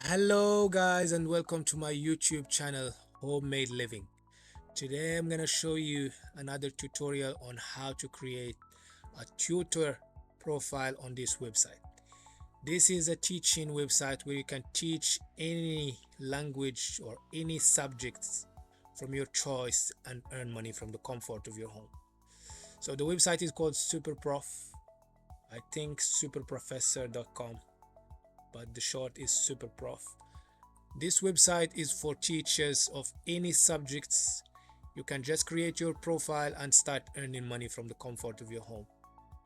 Hello guys and welcome to my YouTube channel Homemade Living. Today I'm gonna show you another tutorial on how to create a tutor profile on this website. This is a teaching website where you can teach any language or any subjects from your choice and earn money from the comfort of your home. So the website is called Superprof. I think superprofessor.com, but the short is Superprof. This website is for teachers of any subjects. You can just create your profile and start earning money from the comfort of your home.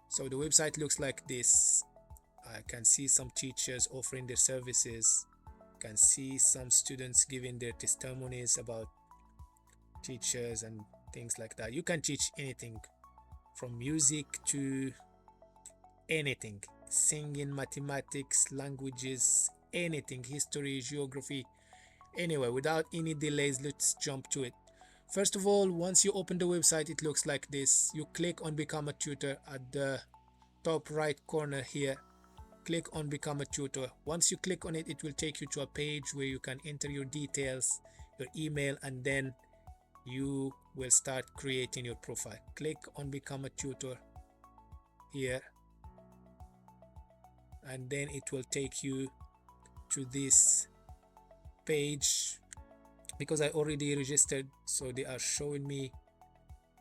So the website looks like this. I can see some teachers offering their services. I can see some students giving their testimonies about teachers and things like that. You can teach anything from music to anything, singing, mathematics, languages, anything, history, geography. Anyway, without any delays, let's jump to it. First of all, once you open the website, it looks like this. You click on become a tutor at the top right corner here. Click on become a tutor. Once you click on it, it will take you to a page where you can enter your details, your email, and then you will start creating your profile. Click on become a tutor here, and then it will take you to this page. Because I already registered, so they are showing me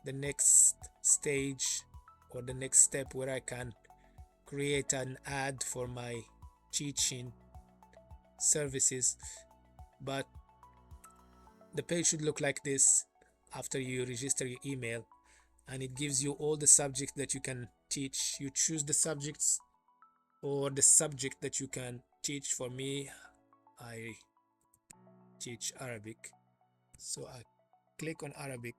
the next stage or the next step where I can create an ad for my teaching services. But the page should look like this after you register your email, and it gives you all the subjects that you can teach. You choose the subjects or the subject that you can teach. For me, I teach Arabic, so I click on Arabic,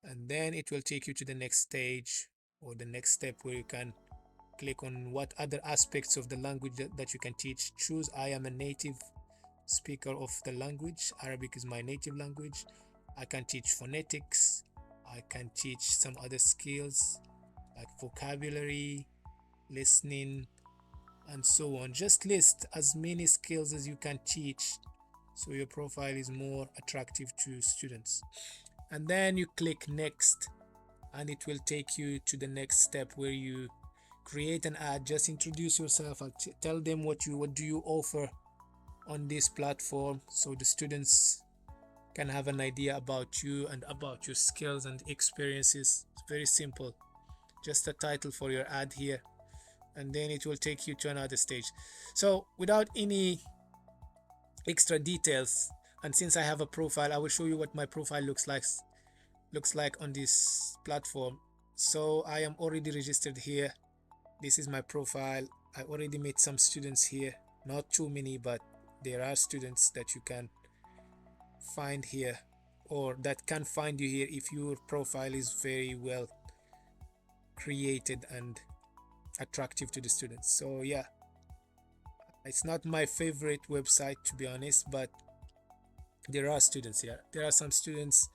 and then it will take you to the next stage or the next step where you can click on what other aspects of the language that you can teach. Choose I am a native speaker of the language. Arabic is my native language. I can teach phonetics. I can teach some other skills like vocabulary, listening, and so on. Just list as many skills as you can teach so your profile is more attractive to students. And then you click next, and it will take you to the next step where you create an ad. Just introduce yourself and tell them what do you offer on this platform, so the students can have an idea about you and about your skills and experiences. It's very simple. Just a title for your ad here, and then it will take you to another stage. So without any extra details, and since I have a profile, I will show you what my profile looks like on this platform. So I am already registered here. This is my profile. I already met some students here, not too many, but there are students that you can find here, or that can find you here if your profile is very well created and attractive to the students. So yeah, it's not my favorite website, to be honest, but there are students here. There are some students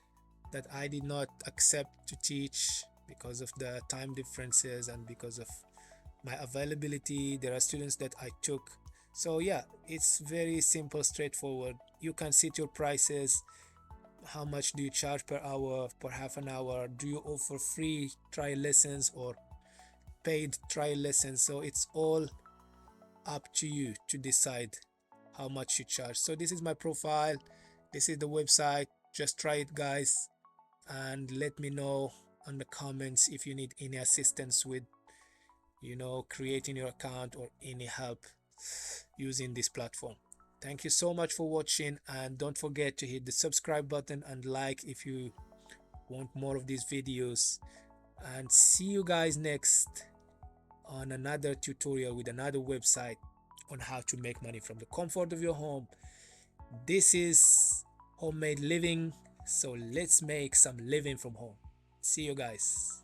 that I did not accept to teach because of the time differences and because of my availability. There are students that I took. So yeah, it's very simple, straightforward. You can set your prices. How much do you charge per hour, per half an hour? Do you offer free trial lessons or paid trial lessons? So it's all up to you to decide how much you charge. So this is my profile. This is the website. Just try it, guys, and let me know on the comments if you need any assistance with creating your account or any help using this platform. Thank you so much for watching, and don't forget to hit the subscribe button and like if you want more of these videos. And see you guys next on another tutorial with another website on how to make money from the comfort of your home. This is Homemade Living, so let's make some living from home. See you guys.